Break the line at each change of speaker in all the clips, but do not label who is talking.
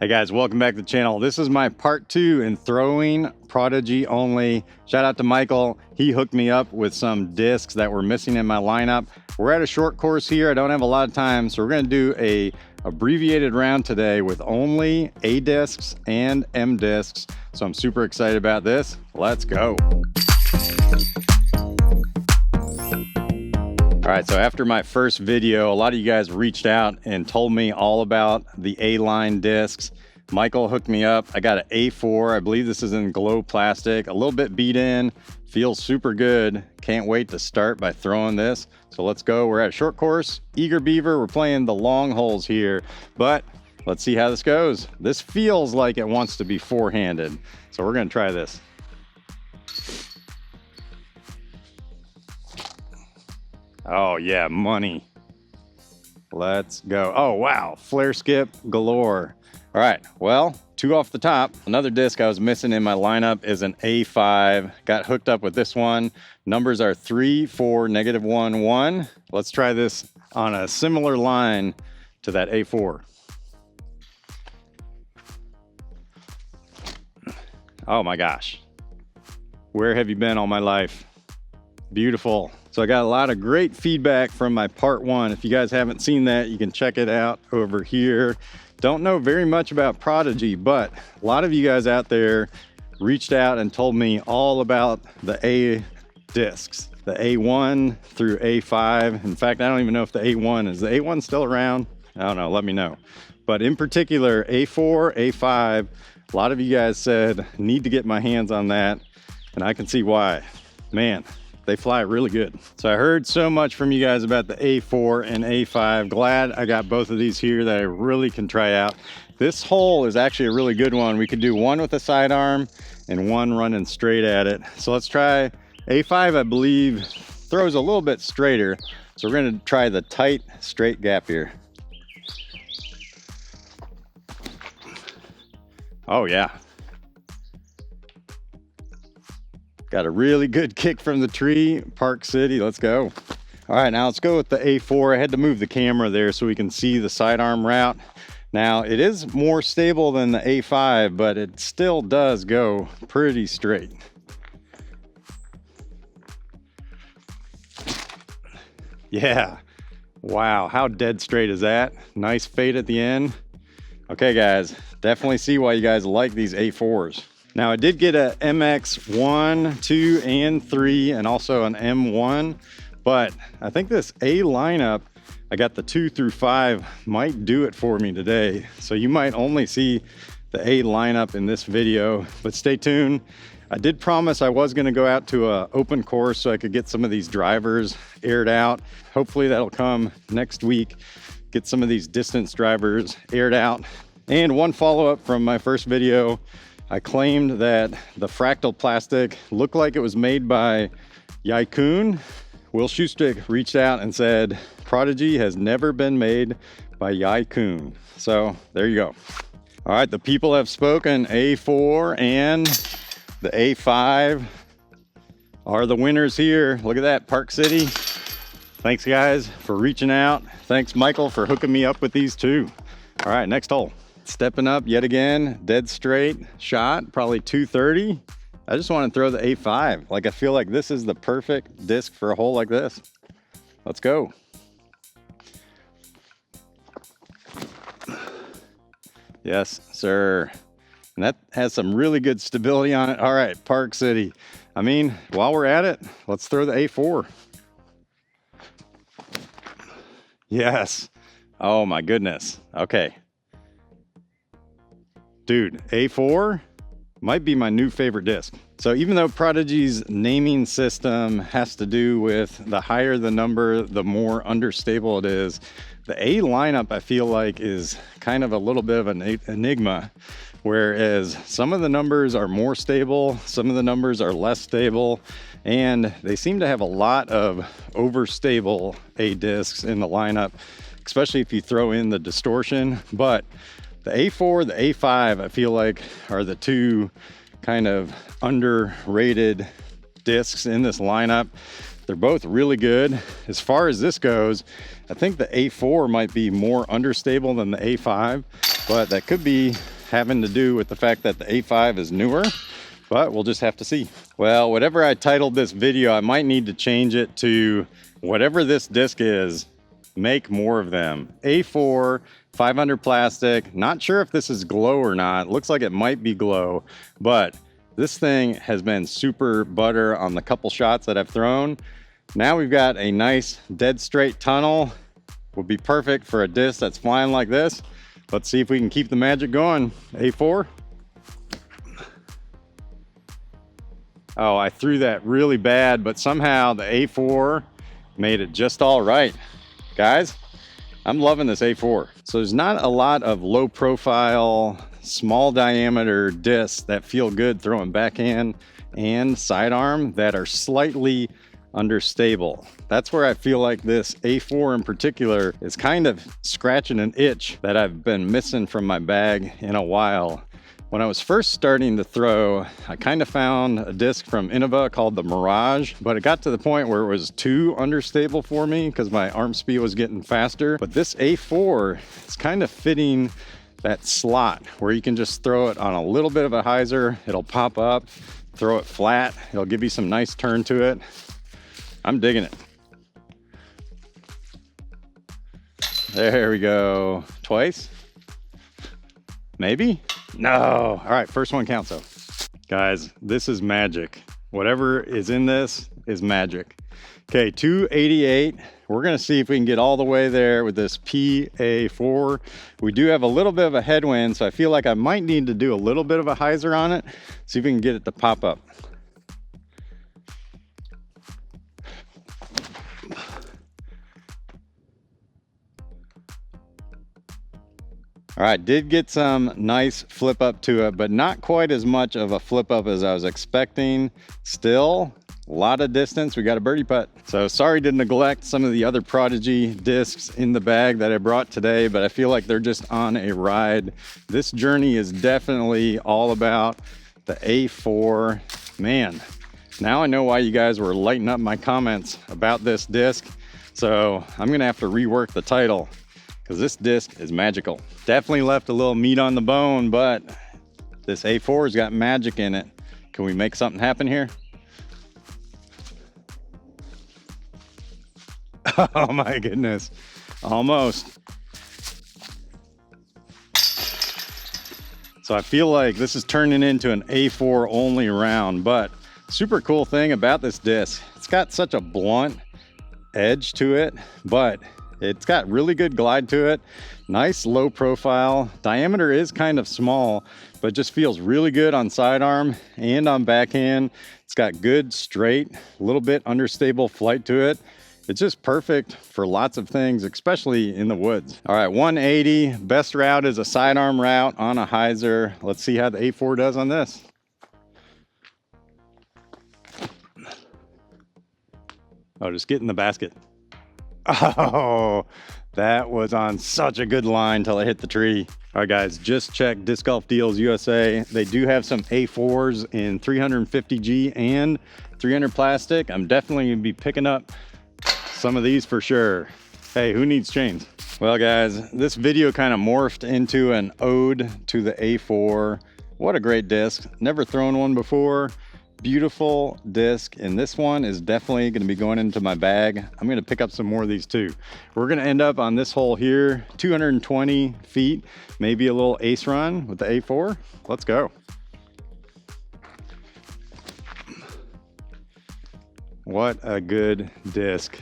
Hey guys, welcome back to the channel. This is my part 2 in throwing Prodigy only. Shout out to Michael. He hooked me up with some discs that were missing in my lineup. We're at a short course here. I don't have a lot of time, so we're gonna do a abbreviated round today with only A discs and M discs. So I'm super excited about this. Let's go. All right, so after my first video, a lot of you guys reached out and told me all about the A-line discs. Michael hooked me up. I got an A4. I believe this is in glow plastic, a little bit beat in, feels super good. Can't wait to start by throwing this. So let's go. We're at a short course, Eager Beaver. We're playing the long holes here, but let's see how this goes. This feels like it wants to be four-handed, so we're gonna try this. Oh yeah, money. Let's go. Oh wow, flare skip galore. All right, well, 2 off the top. Another disc I was missing in my lineup is an A5. Got hooked up with this one. Numbers are 3, 4, -1, 1. Let's try this on a similar line to that A4. Oh my gosh. Where have you been all my life? Beautiful. So I got a lot of great feedback from my part 1. If you guys haven't seen that, you can check it out over here. Don't know very much about Prodigy, but a lot of you guys out there reached out and told me all about the A discs, the A1 through A5. In fact, I don't even know if the A1 is the A1 still around. I don't know, let me know. But in particular, A4, A5, a lot of you guys said need to get my hands on that, and I can see why. Man, they fly really good. So I heard so much from you guys about the A4 and A5. Glad I got both of these here that I really can try out. This hole is actually a really good one. We could do one with a sidearm and one running straight at it. So let's try A5. I believe throws a little bit straighter. So we're gonna try the tight straight gap here. Oh yeah. Got a really good kick from the tree, Park City, let's go. All right, now let's go with the A4. I had to move the camera there so we can see the sidearm route. Now it is more stable than the A5, but it still does go pretty straight. Yeah, wow, how dead straight is that? Nice fade at the end. Okay guys, definitely see why you guys like these A4s. Now I did get a MX1, 2, and 3, and also an M1, but I think this A lineup, I got the 2 through 5, might do it for me today. So you might only see the A lineup in this video, but stay tuned. I did promise I was gonna go out to an open course so I could get some of these drivers aired out. Hopefully that'll come next week. Get some of these distance drivers aired out. And one follow-up from my first video, I claimed that the fractal plastic looked like it was made by Yai-kun. Will Shoestick reached out and said, Prodigy has never been made by Yai-kun. So there you go. All right, the people have spoken. A4 and the A5 are the winners here. Look at that, Park City. Thanks guys for reaching out. Thanks Michael for hooking me up with these two. All right, next hole. Stepping up yet again, dead straight shot, probably 230. I just want to throw the A5. Like I feel like this is the perfect disc for a hole like this. Let's go. Yes, sir. And that has some really good stability on it. All right, Park City. I mean, while we're at it, let's throw the A4. Yes. Oh my goodness. Okay. Dude, A4 might be my new favorite disc. So even though Prodigy's naming system has to do with the higher the number, the more understable it is, the A lineup I feel like is kind of a little bit of an enigma, whereas some of the numbers are more stable, some of the numbers are less stable, and they seem to have a lot of overstable A discs in the lineup, especially if you throw in the distortion. But the A4, the A5, I feel like are the two kind of underrated discs in this lineup. They're both really good. As far as this goes, I think the A4 might be more understable than the A5. but that could be having to do with the fact that the A5 is newer, but we'll just have to see. Well, whatever I titled this video, I might need to change it to whatever this disc is, make more of them. A4, 500 plastic. Not sure if this is glow or not. Looks like it might be glow, but this thing has been super butter on the couple shots that I've thrown. Now we've got a nice dead straight tunnel. Would be perfect for a disc that's flying like this. Let's see if we can keep the magic going. A4. Oh, I threw that really bad, but somehow the A4 made it just all right. Guys, I'm loving this A4. So there's not a lot of low profile, small diameter discs that feel good throwing backhand and sidearm that are slightly understable. That's where I feel like this A4 in particular is kind of scratching an itch that I've been missing from my bag in a while. When I was first starting to throw, I kind of found a disc from Innova called the Mirage, but it got to the point where it was too understable for me because my arm speed was getting faster. But this A4 is kind of fitting that slot where you can just throw it on a little bit of a hyzer, it'll pop up, throw it flat, it'll give you some nice turn to it. I'm digging it. There we go. Twice? Maybe? No. All right, first one counts though. Guys, this is magic. Whatever is in this is magic. Okay, 288. We're gonna see if we can get all the way there with this PA4. We do have a little bit of a headwind, so I feel like I might need to do a little bit of a hyzer on it. See if we can get it to pop up. All right, did get some nice flip up to it, but not quite as much of a flip up as I was expecting. Still, a lot of distance. We got a birdie putt. So sorry to neglect some of the other Prodigy discs in the bag that I brought today, but I feel like they're just on a ride. This journey is definitely all about the A4. Man, now I know why you guys were lighting up my comments about this disc. So I'm gonna have to rework the title, because this disc is magical. Definitely left a little meat on the bone, but this A4's got magic in it. Can we make something happen here? Oh my goodness, almost. So I feel like this is turning into an A4 only round, but super cool thing about this disc, it's got such a blunt edge to it, but it's got really good glide to it. Nice low profile. Diameter is kind of small, but just feels really good on sidearm and on backhand. It's got good straight, a little bit understable flight to it. It's just perfect for lots of things, especially in the woods. All right, 180. Best route is a sidearm route on a hyzer. Let's see how the A4 does on this. Oh, just get in the basket. Oh, that was on such a good line till I hit the tree. All right, guys, just check Disc Golf Deals USA. They do have some A4s in 350G and 300 plastic. I'm definitely gonna be picking up some of these for sure. Hey, who needs chains? Well, guys, this video kind of morphed into an ode to the A4. What a great disc. Never thrown one before. Beautiful disc, and this one is definitely going to be going into my bag. I'm going to pick up some more of these too. We're going to end up on this hole here, 220 feet, maybe a little ace run with the A4. Let's go. What a good disc.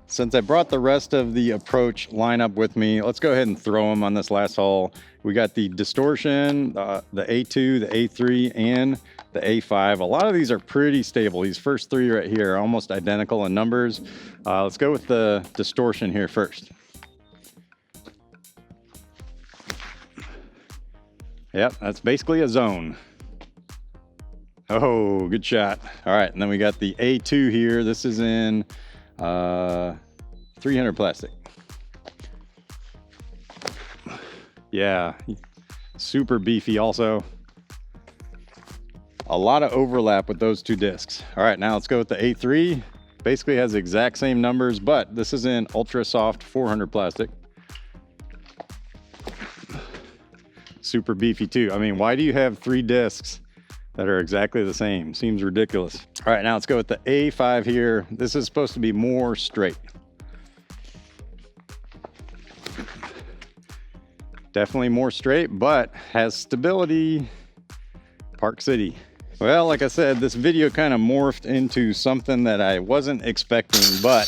Since I brought the rest of the approach lineup with me, let's go ahead and throw them on this last hole. We got the distortion, the A2, the A3, and the A5. A lot of these are pretty stable. These first three right here are almost identical in numbers. Let's go with the distortion here first. Yep, that's basically a zone. Oh, good shot. All right, and then we got the A2 here. This is in 300 plastic. Yeah, super beefy also. A lot of overlap with those two discs. All right, now let's go with the A3. Basically has the exact same numbers, but this is in ultra soft 400 plastic. super beefy too. I mean, why do you have 3 discs that are exactly the same? Seems ridiculous. All right, now let's go with the A5 here. This is supposed to be more straight. Definitely more straight, but has stability. Park City. Well, like I said, this video kind of morphed into something that I wasn't expecting, but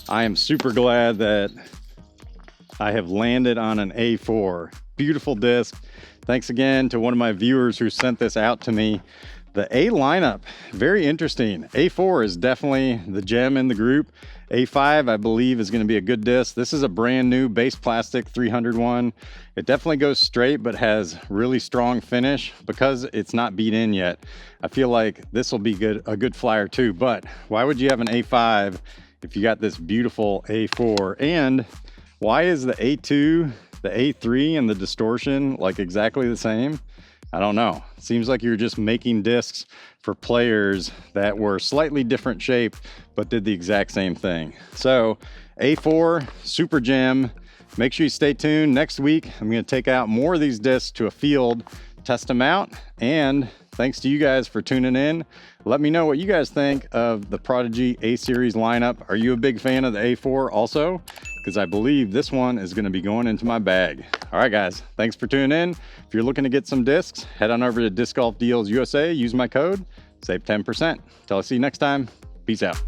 I am super glad that I have landed on an A4. Beautiful disc. Thanks again to one of my viewers who sent this out to me. The A lineup, very interesting. A4 is definitely the gem in the group. A5, I believe, is going to be a good disc. This is a brand new base plastic 300 one. It definitely goes straight, but has really strong finish because it's not beat in yet. I feel like this will be a good flyer too, but why would you have an A5 if you got this beautiful A4? And why is the A2, the A3, and the distortion like exactly the same? I don't know. Seems like you're just making discs for players that were slightly different shaped, but did the exact same thing. So A4, super gem. Make sure you stay tuned. Next week, I'm gonna take out more of these discs to a field, test them out. And thanks to you guys for tuning in. Let me know what you guys think of the Prodigy A-Series lineup. Are you a big fan of the A4 also? Because I believe this one is going to be going into my bag. All right, guys, thanks for tuning in. If you're looking to get some discs, head on over to Disc Golf Deals USA, use my code, save 10%. Till I see you next time, peace out.